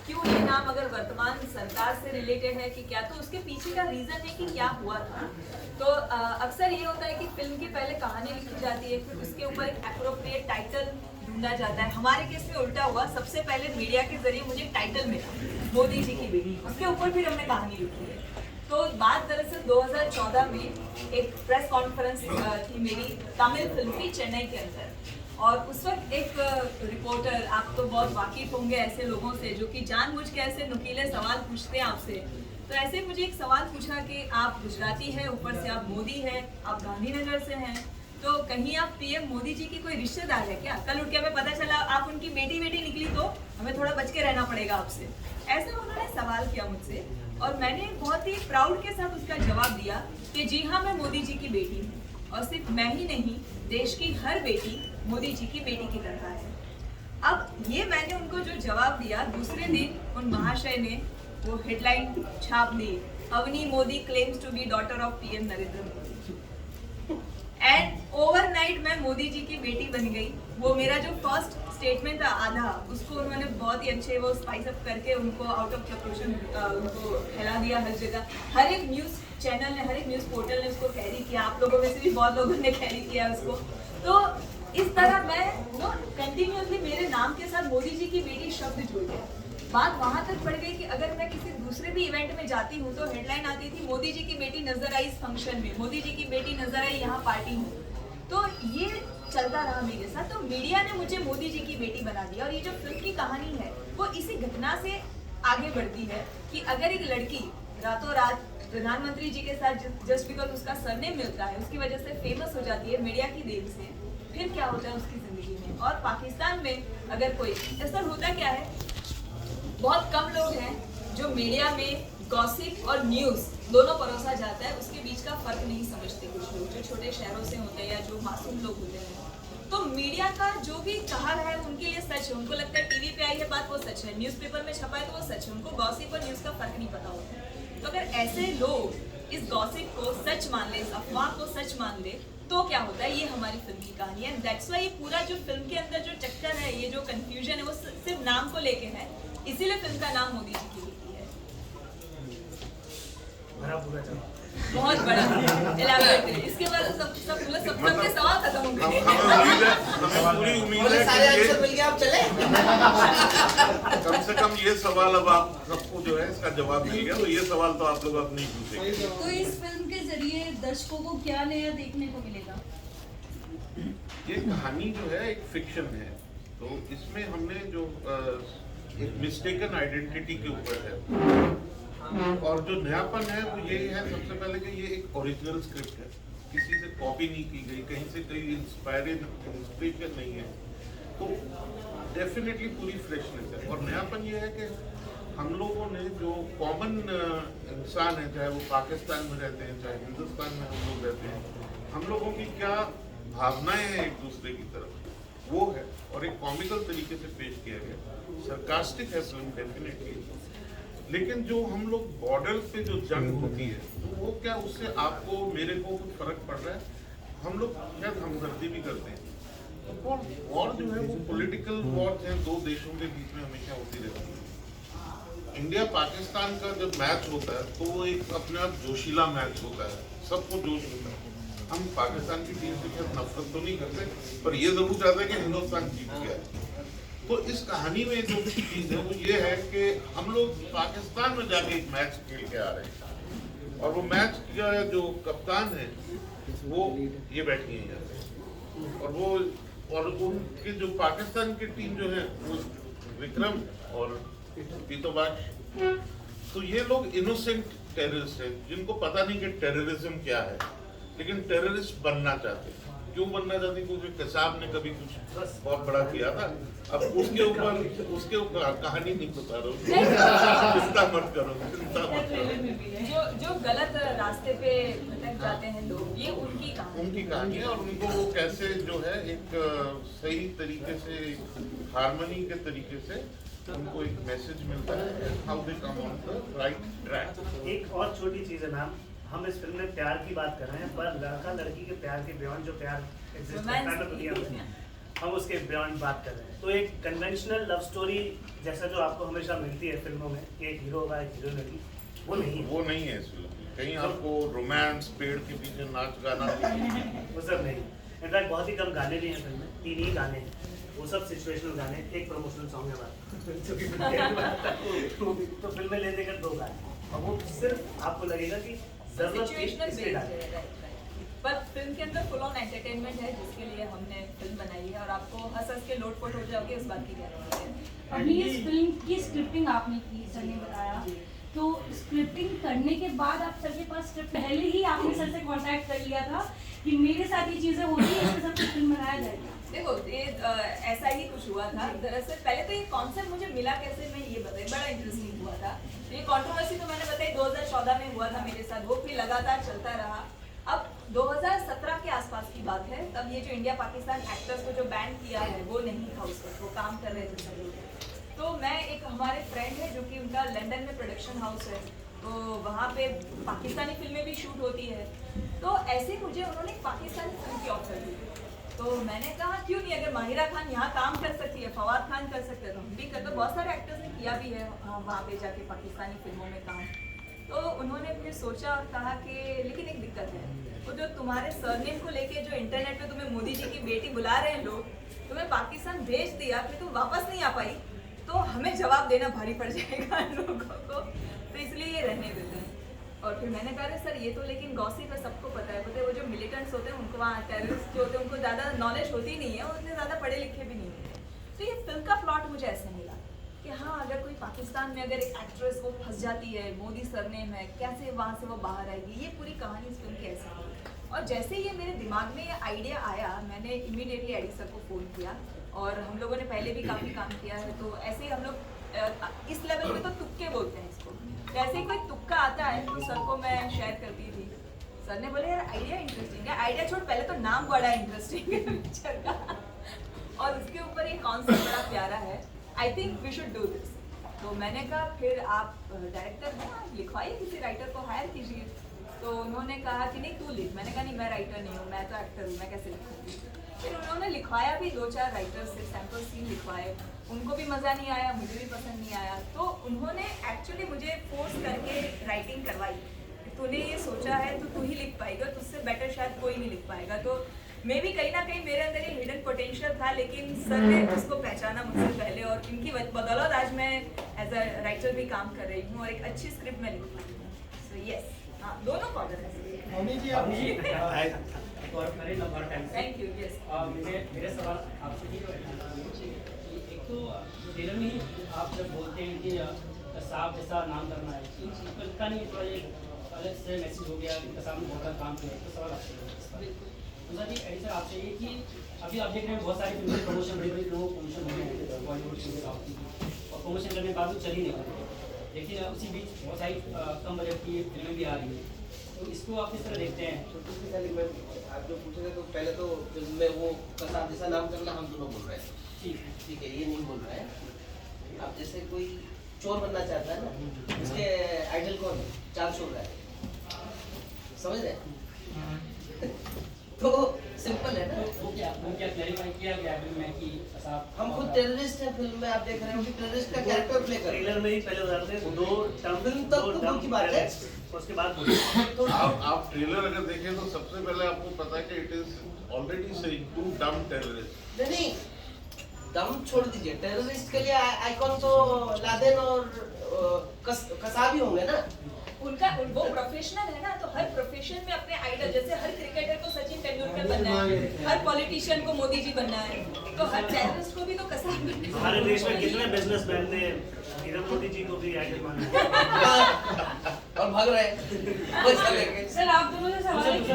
क्यों ये नाम अगर वर्तमान सरकार से रिलेटेड है कि क्या, तो उसके पीछे का रीजन है कि क्या हुआ था। तो अक्सर ये होता है कि फिल्म की पहले कहानी लिखी जाती है, फिर उसके ऊपर एक एप्रोप्रिएट टाइटल ढूंढा जाता है। हमारे केस में उल्टा हुआ, सबसे पहले मीडिया के जरिए मुझे टाइटल मिला मोदी जी की बेटी, उसके ऊपर फिर हमने कहानी लिखी है। तो बात दरअसल 2014 में एक प्रेस कॉन्फ्रेंस थी मेरी तमिल फिल्म की चेन्नई के अंदर, और उस वक्त एक रिपोर्टर, आप तो बहुत वाकिफ होंगे ऐसे लोगों से जो कि जानबूझ के ऐसे नुकीले सवाल पूछते हैं आपसे। तो ऐसे ही मुझे एक सवाल पूछा कि आप गुजराती हैं, ऊपर से आप मोदी हैं, आप गांधीनगर से हैं, तो कहीं आप पीएम मोदी जी की कोई रिश्तेदार है क्या? कल उठ के हमें पता चला आप उनकी बेटी निकली तो हमें थोड़ा बच के रहना पड़ेगा आपसे। ऐसा उन्होंने सवाल किया मुझसे, और मैंने बहुत ही प्राउड के साथ उसका जवाब दिया कि जी हाँ, मैं मोदी जी की बेटी हूँ, और सिर्फ मैं ही नहीं, देश की हर बेटी मोदी जी की बेटी की तरह है। अब ये मैंने उनको जो जवाब दिया, दूसरे दिन उन महाशय ने वो हेडलाइन छाप दी, Avani Modi claims to be daughter of PM Narendra Modi, and overnight मैं मोदी जी की बेटी बन गई। वो मेरा जो फर्स्ट स्टेटमेंट था आधा, उसको उन्होंने बहुत ही अच्छे वो स्पाइस अप करके उनको आउट ऑफ प्रपोर्शन उनको फैला दिया हर जगह। हर एक न्यूज़ चैनल ने, हर एक न्यूज़ पोर्टल ने उसको कैरी किया, आप लोगों में से भी बहुत लोगों ने कैरी किया उसको। तो इस तरह मैं वो कंटिन्यूसली मेरे नाम के साथ मोदी जी की बेटी शब्द जुड़ गया। बात वहां तक बढ़ गई कि अगर मैं किसी दूसरे भी इवेंट में जाती हूँ तो हेडलाइन आती थी, मोदी जी की बेटी नजर आई इस फंक्शन में, मोदी जी की बेटी नजर आई यहाँ पार्टी में। तो ये चलता रहा मेरे साथ। तो मीडिया ने मुझे मोदी जी की बेटी बना दिया, और ये जो फिल्म की कहानी है वो इसी घटना से आगे बढ़ती है कि अगर एक लड़की रातों रात प्रधानमंत्री जी के साथ जस्ट बिकॉज उसका सरनेम मिलता है, उसकी वजह से फेमस हो जाती है मीडिया की देन से, फिर क्या होता है उसकी जिंदगी में। और पाकिस्तान में अगर कोई ऐसा होता क्या है, बहुत कम लोग हैं जो मीडिया में गॉसिप और न्यूज़ दोनों परोसा जाता है उसके बीच का फर्क नहीं समझते। कुछ लोग जो छोटे शहरों से होते हैं या जो मासूम लोग होते हैं, तो मीडिया का जो भी कहा है उनके लिए सच है, उनको लगता है टीवी पे आई है बात वो सच है, न्यूज़पेपर में छपा है तो वो सच है, उनको गॉसिप और न्यूज़ का फर्क नहीं पता होता। तो अगर ऐसे लोग इस गॉसिप को सच मान ले, इस अफवाह को सच मान ले, तो क्या होता है, ये हमारी फिल्म की कहानी है। दैट्स वाई ये पूरा जो फिल्म के अंदर जो चक्कर है, ये जो कंफ्यूजन है, वो सिर्फ नाम को लेके है, इसीलिए फिल्म का नाम मोदी जी की बेटी है। बहुत बड़ा एलाबोरेट करिए, इसके बाद सबके सवाल खत्म हो गए। पूरी उम्मीद है सारे आंसर मिल गए, आप चले। कम से कम ये सवाल अब आप सबको जो है इसका जवाब मिल गया, तो ये सवाल तो आप लोग अब नहीं पूछेंगे। तो इस फिल्म के जरिए दर्शकों को क्या नया देखने को मिलेगा? ये कहानी जो है एक फिक्शन है, तो इसमें हमने जो एक मिस्टेकन आइडेंटिटी के ऊपर है, और जो नयापन है वो ये है सबसे पहले कि ये एक ओरिजिनल स्क्रिप्ट है, किसी से कॉपी नहीं की गई, कहीं से कोई इंस्पिरेशन नहीं है, तो डेफिनेटली पूरी फ्रेशनेस है। और नयापन ये है कि हम लोगों ने जो कॉमन इंसान है, चाहे वो पाकिस्तान में रहते हैं चाहे हिंदुस्तान में हम लोग रहते हैं, हम लोगों की क्या भावनाएं हैं एक दूसरे की तरफ, वो है, और एक कॉमिकल तरीके से पेश किया गया। सरकास्टिक है फिल्म डेफिनेटली, लेकिन जो हम लोग बॉर्डर पे जो जंग होती है, तो वो क्या उससे आपको मेरे को कुछ फर्क पड़ रहा है? हम लोग क्या हमदर्दी भी करते हैं, तो वॉर जो है वो पॉलिटिकल वॉर है, दो देशों के बीच में हमेशा होती रहती है। इंडिया पाकिस्तान का जब मैच होता है तो वो एक अपने आप जोशीला मैच होता है, सबको जोश होता है। हम पाकिस्तान की टीम से नफरत तो नहीं करते, पर ये जरूर चाहते हैं कि हिंदुस्तान जीत गया। तो इस कहानी में जो चीज है वो ये है कि हम लोग पाकिस्तान में जाके एक मैच खेल के आ रहे हैं, और वो मैच का जो कप्तान है वो ये बैठी है यहाँ पे, और उनके जो पाकिस्तान की टीम जो है वो विक्रम और पीतोबाश, तो ये लोग इनोसेंट टेररिस्ट हैं जिनको पता नहीं कि टेररिज्म क्या है, लेकिन टेररिस्ट बनना चाहते हैं। क्यों बनना चाहते हैं? क्योंकि कसाब ने कभी कुछ बहुत बड़ा किया था। अब उसके ऊपर कहानी नहीं बता रहा हूँ, चिंता मत करो, चिंता मत करो। जो गलत रास्ते पे भटक जाते हैं लोग, ये उनकी कहानी है, और उनको वो कैसे जो है एक सही तरीके से, हार्मनी के तरीके से उनको एक मैसेज मिलता है, how they come on the right track. एक और छोटी चीज है मैम, हम इस फिल्म में प्यार की बात कर रहे हैं, पर लड़का लड़की के प्यार के बियॉन्ड जो प्यार एग्जिस्ट करता है दुनिया में, हम उसके बियॉन्ड बात कर रहे हैं। तो एक कन्वेंशनल लव स्टोरी जैसा जो आपको हमेशा मिलती है फिल्मों में कि एक हीरो होगा एक हीरोइन होगी, वो नहीं है। वो नहीं है इस फिल्म में। कहीं आपको रोमांस, पेड़ के पीछे नाच गाना वो सब नहीं। इनफैक्ट बहुत ही कम गाने भी हैं फिल्म में, 3 ही गाने हैं, वो सब सिचुएशनल गाने, एक प्रमोशनल सॉन्ग है हमारा तो फिल्म में ले देकर 2 गाने, और वो सिर्फ आपको लगेगा कि जरूरत थी सिचुएशनल इसलिए डाले। पर फिल्म के अंदर फुल ऑन एंटरटेनमेंट है, जिसके लिए हमने फिल्म बनाई है, और आपको हंस हंस के लोटपोट हो जाओगे, इस बात की गारंटी है। अभी इस फिल्म की स्क्रिप्टिंग आपने की, सर ने बताया, तो स्क्रिप्टिंग करने के बाद आप सर के पास स्क्रिप्ट पहले ही आपने सर से कांटेक्ट कर लिया था कि मेरे साथ ये चीज़ें हो रही है, इसके साथ फिल्म बनाया जाएगा? देखो ये ऐसा ही कुछ हुआ था। दरअसल पहले तो ये कॉन्सेप्ट मुझे मिला कैसे, मैं ये बताई, बड़ा इंटरेस्टिंग हुआ था। ये कंट्रोवर्सी तो मैंने बताई 2014 में हुआ था मेरे साथ, वो फिर लगातार चलता रहा। अब 2017 के आसपास की बात है, तब ये जो इंडिया पाकिस्तान एक्टर्स को जो बैन किया है वो नहीं था उस वक्त, वो काम कर रहे थे सब लोग। तो मैं एक हमारे फ्रेंड है जो कि उनका लंदन में प्रोडक्शन हाउस है, तो वहाँ पे पाकिस्तानी फिल्में भी शूट होती है। तो ऐसे मुझे उन्होंने पाकिस्तानी फिल्म की ऑफर दी, तो मैंने कहा क्यों नहीं, अगर माहिरा खान यहाँ काम कर सकती है, फवाद खान कर सकते हैं, तो हम भी करते। बहुत सारे एक्टर्स ने किया भी है वहाँ पे जाके पाकिस्तानी फिल्मों में काम। तो उन्होंने फिर सोचा और कहा कि लेकिन एक दिक्कत है, वो जो तुम्हारे सरनेम को लेके जो इंटरनेट पे तुम्हें मोदी जी की बेटी बुला रहे हैं लोग, तुम्हें पाकिस्तान भेज दिया, फिर तुम वापस नहीं आ पाई, तो हमें जवाब देना भारी पड़ जाएगा लोगों को, तो इसलिए ये रहने देते हैं। और फिर मैंने कहा सर ये तो लेकिन गॉसिप है, सबको पता है, वो जो मिलिटेंट्स होते हैं उनको, वहाँ टेररिस्ट जो होते हैं उनको ज़्यादा नॉलेज होती नहीं है, उतने ज़्यादा पढ़े लिखे भी नहीं है। तो ये फिल्म का प्लॉट मुझे ऐसे मिला कि हाँ, अगर कोई पाकिस्तान में अगर एक एक्ट्रेस वो फंस जाती है, मोदी सरनेम है, कैसे वहाँ से वो बाहर आएगी, ये पूरी कहानी इस फिल्म की ऐसी है। और जैसे ये मेरे दिमाग में ये आइडिया आया, मैंने इमीडिएटली एडी सर को फ़ोन किया, और हम लोगों ने पहले भी काफ़ी काम किया है, तो ऐसे ही हम लोग इस लेवल पे तो तुक्के बोलते हैं इसको, जैसे ही कोई तुक्का आता है तो सर को मैं शेयर करती थी। सर ने बोले यार आइडिया इंटरेस्टिंग है, आइडिया छोड़, पहले तो नाम बड़ा इंटरेस्टिंग है पिक्चर का, और उसके ऊपर ये कॉन्सेप्ट बड़ा प्यारा है, I think we should do this. तो मैंने कहा फिर आप डायरेक्टर हैं, आप लिखवाइए, किसी राइटर को हायर कीजिए। तो उन्होंने कहा कि नहीं तू लिख। मैंने कहा नहीं, मैं राइटर नहीं हूँ, मैं तो एक्टर हूँ, मैं कैसे लिखूँगी। फिर उन्होंने लिखवाया भी, 2-4 राइटर्स से सैम्पल सीन लिखवाए, उनको भी मज़ा नहीं आया, मुझे भी पसंद नहीं आया। तो उन्होंने एक्चुअली मुझे फोर्स करके राइटिंग करवाई, तूने ये सोचा है तो तू ही लिख पाएगा, तुझसे बेटर शायद कोई नहीं लिख पाएगा। तो मे भी कहीं ना कहीं मेरे अंदर ये हिडन पोटेंशियल था, लेकिन सर ने उसको पहचाना मुझसे पहले, और इनकी बदौलत आज मैं एज अ राइटर भी काम कर रही हूँ और एक अच्छी स्क्रिप्ट में लिख पाई हूँ। सो यस, हाँ, दोनों कॉर्नर है। Thank you. यस, मेरे सवाल आपसे ये एक तो ट्रेलर में ही आप जब बोलते हैं कि कसाब जैसा नाम करना है, तो इसका नहीं थोड़ा ये अलग से मैसेज हो गया कि कसाब ने बहुत काम किया, तो सवाल आपसे दूसरा जी एडी सर आपसे ये कि अभी आप देख रहे हैं बहुत सारी फिल्में प्रमोशन, बड़ी बड़ी फिल्मों प्रमोशन हो रहे हैं बॉलीवुड की, साउथ की, और प्रमोशन करने के बाद वो चल ही नहीं पाते, लेकिन उसी बीच बहुत सारी कम बजट की फिल्में भी आ रही हैं, तो इसको आप किस तरह देखते हैं? आप जो पूछ रहे तो पहले तो फिल्म में वो कसाब जैसा नाम करना हम दोनों बोल रहे हैं, ठीक है, ये नहीं बोल रहे हैं। आप जैसे कोई चोर बनना चाहता है ना, इसके आइडल कौन है? चाल चोर है, समझ रहे? तो सिंपल है ना। वो क्या क्लैरिफाई किया गया फिल्म में कि कसाब हम खुद टेररिस्ट हैं, फिल्म में आप देख रहे हो कि टेररिस्ट का कैरेक्टर प्ले कर रहे ट्रेलर में ही पहले बताते हैं 2 टर्म, फिल्म तक तो दूर की बात है, उसके बाद बोलिए। तो आप ट्रेलर अगर देखें तो सबसे पहले आपको पता है कि इट इज ऑलरेडी सेइंग 2 डम टेररिस्ट। नहीं, दम छोड़ दीजिए, टेररिस्ट के लिए आइकॉन तो लादेन और कसाब ही होंगे ना। उनका वो प्रोफेशनल है ना, तो हर प्रोफेशन में अपने आइडल, जैसे हर क्रिकेटर को सचिन तेंदुलकर बनना है, हर पॉलिटिशियन को मोदी जी बनना है, तो हर टेररिस्ट को भी तो कसाब बनना है। हमारे देश में कितने बिजनेसमैन ने नीरव मोदी जी को भी आइडल माना और भाग रहे हैं। सर आप दोनों से सवाल है कि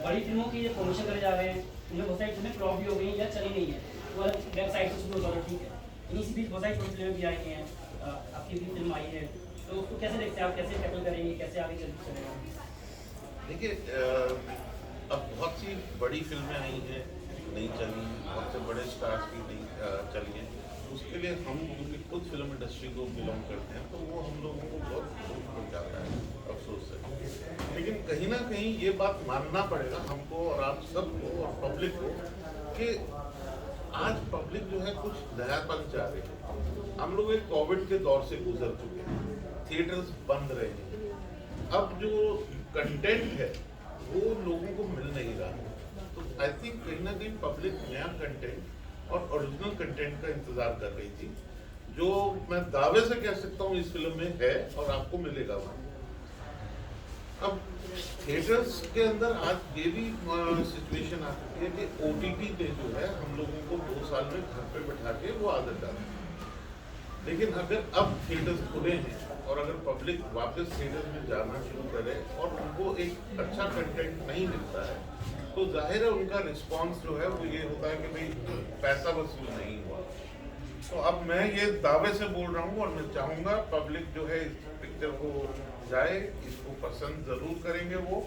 बड़ी फिल्मों की ये प्रमोशन करे जा रहे हैं, उनमें बहुत सारी फिल्में फ्लॉप भी हो गई या चली नहीं है, वो वेबसाइट से शुरू हो, ठीक है, इसी बीच बहुत सारी छोटी फिल्में भी आई हैं, आपकी भी फिल्म आई है, तो उसको कैसे देखते हैं आप, कैसे टैकल करेंगे, कैसे आगे चलेगा? देखिए अब बहुत सी बड़ी फिल्में आई हैं नहीं चली, बहुत से बड़े स्टार्स की नहीं चली हैं, उसके लिए हम क्योंकि खुद फिल्म इंडस्ट्री को बिलोंग करते हैं तो वो हम लोगों को बहुत दुख पहुँचाता है, अफसोस है। लेकिन कहीं ना कहीं ये बात मानना पड़ेगा हमको और आप सबको और पब्लिक को कि आज पब्लिक जो है कुछ नया पन चाह रही है। हम लोग एक कोविड के दौर से गुजर चुके हैं, थिएटर्स बंद रहे हैं, अब जो कंटेंट है वो लोगों को मिल नहीं रहा। तो आई थिंक कहीं ना कहीं पब्लिक नया कंटेंट और ओरिजिनल कंटेंट का इंतजार कर रही थी, जो मैं दावे से कह सकता हूँ इस फिल्म में है और आपको मिलेगा वहाँ। अब थिएटर्स के अंदर आज ये भी सिचुएशन आ चुकी है कि OTT पे जो है हम लोगों को 2 साल में घर पे बैठा के वो आदत डाली। लेकिन अगर अब थिएटर्स खुले हैं और अगर पब्लिक वापस थिएटर में जाना शुरू करे और उनको एक अच्छा कंटेंट नहीं मिलता है तो जाहिर है उनका रिस्पांस जो है वो ये होता है कि भाई पैसा वसूल नहीं हुआ। तो अब मैं ये दावे से बोल रहा हूँ और मैं चाहूँगा पब्लिक जो है इस पिक्चर को जाए, इसको पसंद जरूर करेंगे वो,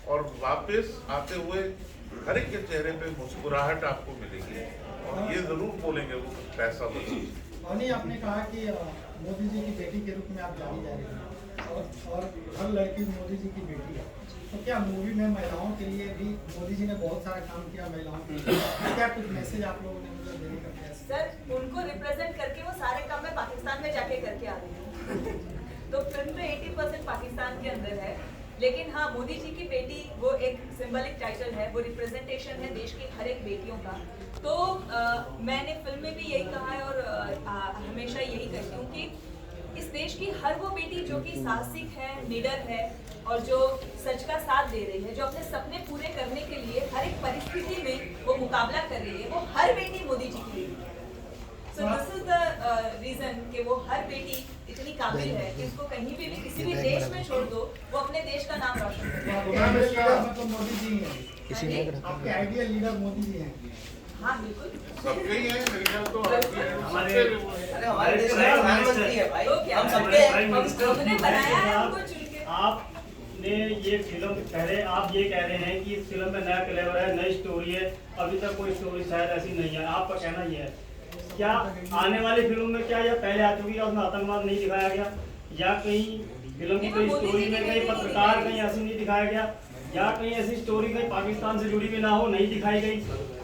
और वापस आते हुए हर एक के चेहरे पे मुस्कुराहट आपको मिलेगी और ये जरूर बोलेंगे वो पैसा वसूल। और आपने कहा कि मोदी जी की बेटी के रूप में आप जानी जा रही हैं और हर लड़की मोदी जी की बेटी है, तो क्या मूवी में महिलाओं के लिए भी मोदी जी ने बहुत सारा काम किया महिलाओं के लिए, क्या कुछ मैसेज आप लोगों ने मतलब देने का प्रयास? सर उनको रिप्रेजेंट करके वो सारे काम मैं पाकिस्तान में जाके करके आ रही हूँ तो फिल्म में 80% पाकिस्तान के अंदर है, लेकिन हाँ मोदी जी की बेटी वो एक सिंबलिक टाइटल है, वो रिप्रेजेंटेशन है देश की हर एक बेटियों का। तो मैंने फिल्म में भी यही कहा है और हमेशा यही कहती हूँ कि इस देश की हर वो बेटी जो कि साहसिक है, निडर है और जो सच का साथ दे रही है, जो अपने सपने पूरे करने के लिए हर एक परिस्थिति में वो मुकाबला कर रही है, वो हर बेटी मोदी जी की बेटी है। So this is the reason कि वो हर बेटी इतनी काबिल है कि उसको कहीं भी किसी भी देश में छोड़ दो वो अपने देश का नाम रोशन करे। मतलब मोदी जी हैं, आपके आइडियल लीडर मोदी जी हैं। हाँ बिल्कुल सबके ही है मेरे ख्याल तो हमारे देश का प्रधानमंत्री है भाई, तो क्या हम सबके हमने बनाया है उनको चुन के। आपने ये फिल्म पहले आप ये कह रहे हैं कि इस फिल्म में नया क्लेवर है, नई स्टोरी है, अभी तक कोई स्टोरी शायद ऐसी नहीं है, आपका कहना ये है। क्या आने वाली फिल्म में क्या यह पहले आ चुकी है उसमें आतंकवाद नहीं दिखाया गया, या कहीं फिल्म की कोई स्टोरी में कहीं पत्रकार कहीं ऐसी नहीं दिखाया गया, या कहीं ऐसी स्टोरी कहीं पाकिस्तान से जुड़ी हुई ना हो, नहीं दिखाई गई,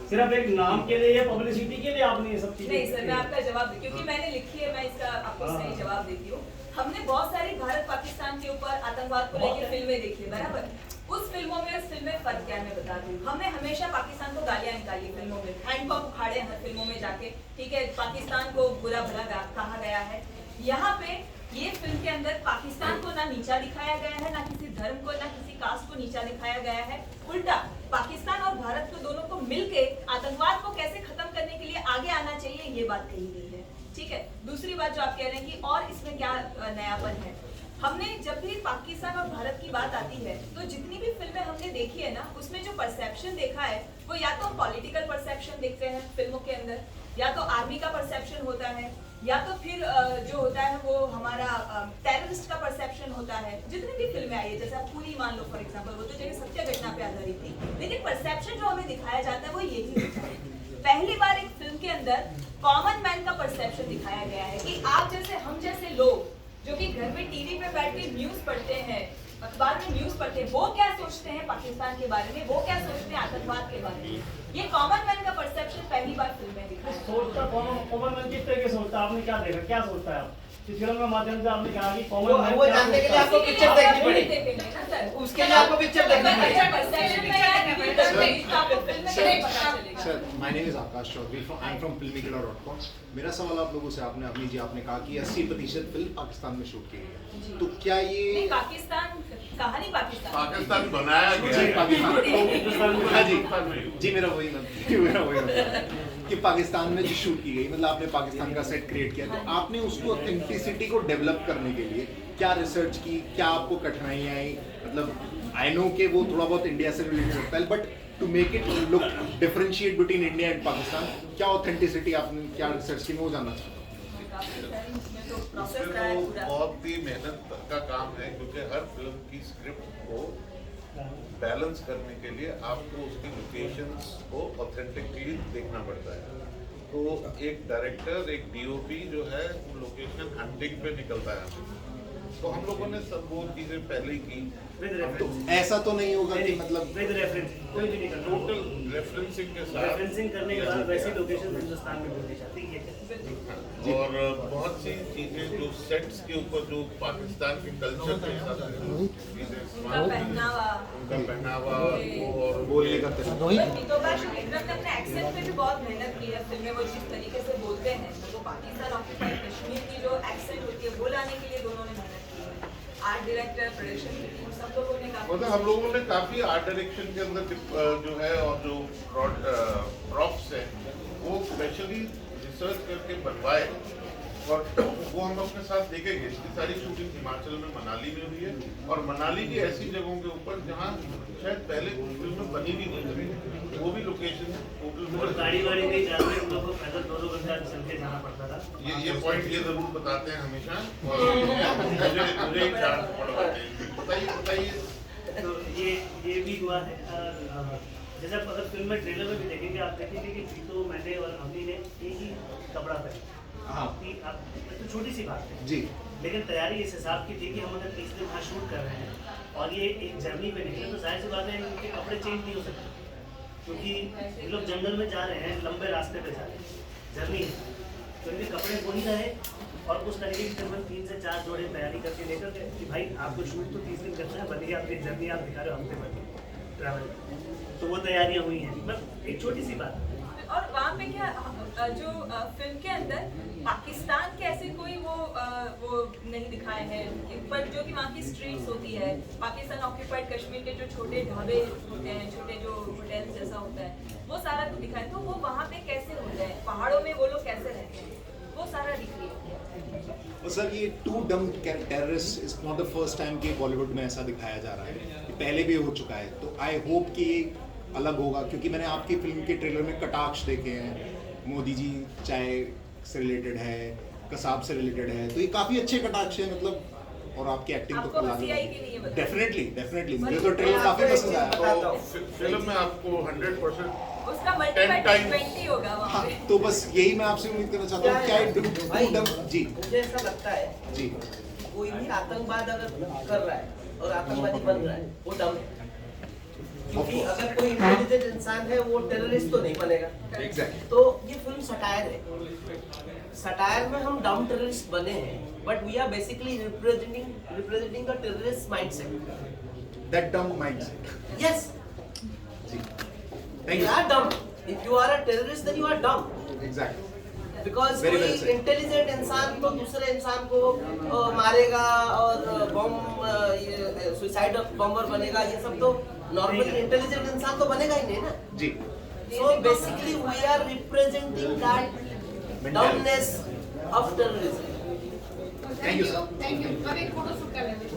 सिर्फ एक नाम के लिए या पब्लिसिटी के लिए आपने ये सब चीजें? नहीं सर, मैं आपका जवाब क्योंकि मैंने लिखी है, मैं इसका आपको सही जवाब देती हूँ। हमने बहुत सारी भारत पाकिस्तान के ऊपर आतंकवाद को लेकर फिल्में देखी, बराबर। उस फिल्मों में उस फिल्म में फर्क क्या है मैं बता दूँ। हमने हमेशा पाकिस्तान को गालियां निकाली फिल्मों में, हैंडपंप उखाड़े हर फिल्मों में जाके, ठीक है, पाकिस्तान को बुरा भला कहा गया है। यहाँ पे ये फिल्म के अंदर पाकिस्तान को ना नीचा दिखाया गया है, ना किसी धर्म को, ना किसी कास्ट को नीचा दिखाया गया है। उल्टा पाकिस्तान और भारत को दोनों को मिलके आतंकवाद को कैसे खत्म करने के लिए आगे आना चाहिए, ये बात कही गई है, ठीक है। दूसरी बात जो आप कह रहे हैं कि और इसमें क्या नयापन है, हमने जब भी पाकिस्तान और भारत की बात आती है तो जितनी भी फिल्में हमने देखी है ना, उसमें जो परसेप्शन देखा है वो या तो पॉलिटिकल परसेप्शन देखते हैं फिल्मों के अंदर, या तो आर्मी का परसेप्शन होता है, या तो फिर जो होता है वो हमारा टेररिस्ट का परसेप्शन होता है। जितनी भी फिल्में आई है, जैसे आप पूरी मान लो फॉर एग्जांपल, वो तो जगह सत्य घटना पे आधारित थी, लेकिन परसेप्शन जो हमें दिखाया जाता है वो यही होता है। पहली बार एक फिल्म के अंदर कॉमन मैन का परसेप्शन दिखाया गया है कि आप जैसे हम जैसे लोग जो कि घर में टीवी पे बैठ के न्यूज पढ़ते हैं, अखबार में न्यूज पढ़ते हैं, वो क्या सोचते हैं पाकिस्तान के बारे में, वो क्या सोचते हैं आतंकवाद के बारे में, ये कॉमन मैन का परसेप्शन पहली बार फिल्म में दिखा। सोचता कॉमन मैन किस तरह के सोचता है, आपने क्या देखा, क्या सोचता है आप इस फिल्म के माध्यम से? आपने कहा कि कॉमन मैन वो जानने के लिए आपको पिक्चर देखनी पड़ेगी, उसके लिए आपको पिक्चर देखनी पड़ेगी। Sir, my name is Akash Chaudhary, I am from filmmaker.com। मेरा सवाल आप लोगों से, आपने अभी जी आपने कहा कि 80% फिल्म पाकिस्तान में शूट की गई है, तो क्या ये पाकिस्तान कहानी पाकिस्तान बनाया गया है पाकिस्तान हाँ जी मेरा वही मतलब कि पाकिस्तान में जो शूट की गई, मतलब आपने पाकिस्तान का सेट क्रिएट किया, तो आपने उसको ऑथेंटिसिटी को डेवलप करने के लिए क्या रिसर्च की, क्या आपको कठिनाइयाँ आई? मतलब आई नो कि वो थोड़ा बहुत इंडिया से रिलेटेड होता है, but to make it look differentiate between India and Pakistan, क्या ऑथेंटिसिटी आपने क्या रिसर्च की, मैं वो जानना चाहता हूँ। उसमें तो बहुत ही मेहनत का काम है, क्योंकि हर फिल्म की स्क्रिप्ट को बैलेंस करने के लिए आपको उसकी लोकेशंस को ऑथेंटिकली देखना पड़ता है। तो एक डायरेक्टर, एक डीओपी जो है लोकेशन हंटिंग पे निकलता है। तो हम लोगों ने सब वो चीजें पहले ही की। विद तो रेफरेंस, ऐसा तो नहीं होगा कि मतलब विद रेफरेंस कोई भी नहीं करना। टोटल रेफरेंसिंग के साथ रेफरेंसिंग करने के बाद वैसी लोकेशन हिंदुस्तान में ढूंढनी चाहती है। और बहुत सी चीजें जो सेट्स के ऊपर जो पाकिस्तान के कल्चर के साथ उनका पहनावा, उनका पहनावा और बोलने का तरीका। नीतोबा विक्रम ने अपने एक्सेंट पे भी बहुत मेहनत की है। फिल्म में वो जिस तरीके से बोलते हैं, तो वो पाकिस्तान ऑक्यूपाइड कश्मीर की जो एक्सेंट होती है वो लाने के लिए दोनों ने मेहनत की है। आर्ट डायरेक्टर, प्रोडक्शन की टीम, सब लोगों ने काफी मतलब हम लोगों ने काफी आर्ट डायरेक्शन के अंदर जो है और जो प्रॉप्स है वो स्पेशली रिसर्च करके बनवाए और वो हम अपने साथ देखेंगे। इसकी सारी शूटिंग हिमाचल में मनाली में हुई है और मनाली की ऐसी जगहों के ऊपर जहाँ शायद पहले कुछ फिल्में बनी भी नहीं थी, वो भी लोकेशन और टोटल। गाड़ी वाड़ी नहीं जाते, हम लोग को पैदल 2-2 घंटा चल के जाना पड़ता था। ये पॉइंट ये जरूर बताते हैं हमेशा और मुझे ही डांट पड़वाते हैं। बताइए। तो ये भी हुआ है। जैसे आप अगर फिल्म में ट्रेलर में भी देखेंगे, आप देखेंगे कि जीतो, मैंने और अम्मी ने एक ही कपड़ा पहना। हाँ तो छोटी सी बात है जी, लेकिन तैयारी इस हिसाब की थी कि हम अगर 30 दिन वहाँ शूट कर रहे हैं और ये एक जर्नी पे निकले, तो जाहिर सी बात है इनके कपड़े चेंज नहीं हो सकते, क्योंकि ये लोग जंगल में जा रहे हैं, लंबे रास्ते पे जा रहे हैं, जर्नी है, तो इनके कपड़े वही रहे। और उस तरीके की करीबन 3 से 4 जोड़े तैयारी करके लेकर गए कि भाई आपको शूट तो 30 दिन करना है, भले ही आपकी जर्नी आप दिखा रहे हो हफ्ते भर ट्रैवल। तो वो तैयारियाँ हुई हैं, मतलब एक छोटी सी बात है। और वहाँ पे क्या जो फिल्म के अंदर पाकिस्तान के ऐसे कोई वो नहीं दिखाए हैं, पर जो कि वहाँ की स्ट्रीट्स होती है, पाकिस्तान ऑक्यूपाइड कश्मीर के जो छोटे ढाबे होते हैं, छोटे जो होटल जैसा होता है, वो सारा तो दिखाए। तो वो वहाँ पे कैसे होता है, पहाड़ों में वो लोग कैसे रहते हैं, वो सारा रिक्रिएट किया। तो सर ये टू डम terrorist is not the first time कि बॉलीवुड में ऐसा दिखाया जा रहा है, ये पहले भी हो चुका है। तो आई होप कि ये अलग होगा, क्योंकि मैंने आपकी फिल्म के ट्रेलर में कटाक्ष देखे हैं, मोदी जी चाय से रिलेटेड है, कसाब से रिलेटेड है, तो ये काफ़ी अच्छे कटाक्ष है मतलब। और आपकी एक्टिंग तो आपको हंसी आई कि नहीं, ये बताइए। डेफिनेटली मुझे तो ट्रेलर काफ़ी पसंद आया। तो फिल्म में आपको 100% उसका 10 मल्टीप्लाई times। 20 होगा वहाँ हाँ, पे। तो बस यही मैं आपसे उम्मीद करना चाहता हूँ, क्या टू भाई, डम जी मुझे ऐसा लगता है जी कोई भी आतंकवाद अगर कर रहा है और आतंकवादी बन रहा है, वो डम है। क्योंकि अगर कोई इंटेलिजेंट इंसान है वो टेररिस्ट तो नहीं बनेगा। एग्जैक्टली। तो ये फिल्म सटायर है। सटायर में हम डम टेररिस्ट बने हैं, but we are basically representing the terrorist mindset. That dumb mindset. Yes, ji thank you you. are dumb. If you are a terrorist, then you are dumb. Exactly. Because Very well कोई said. Intelligent इंसान तो दूसरे इंसान को मारेगा और बम suicide bomber बनेगा, ये सब तो नॉर्मली इंटेलिजेंट इंसान तो बनेगा ही नहीं ना। जी So basically we are representing that dumbness of terrorism. Thank you sir. Thank you. अब एक फोटो शूट कर लेते हैं।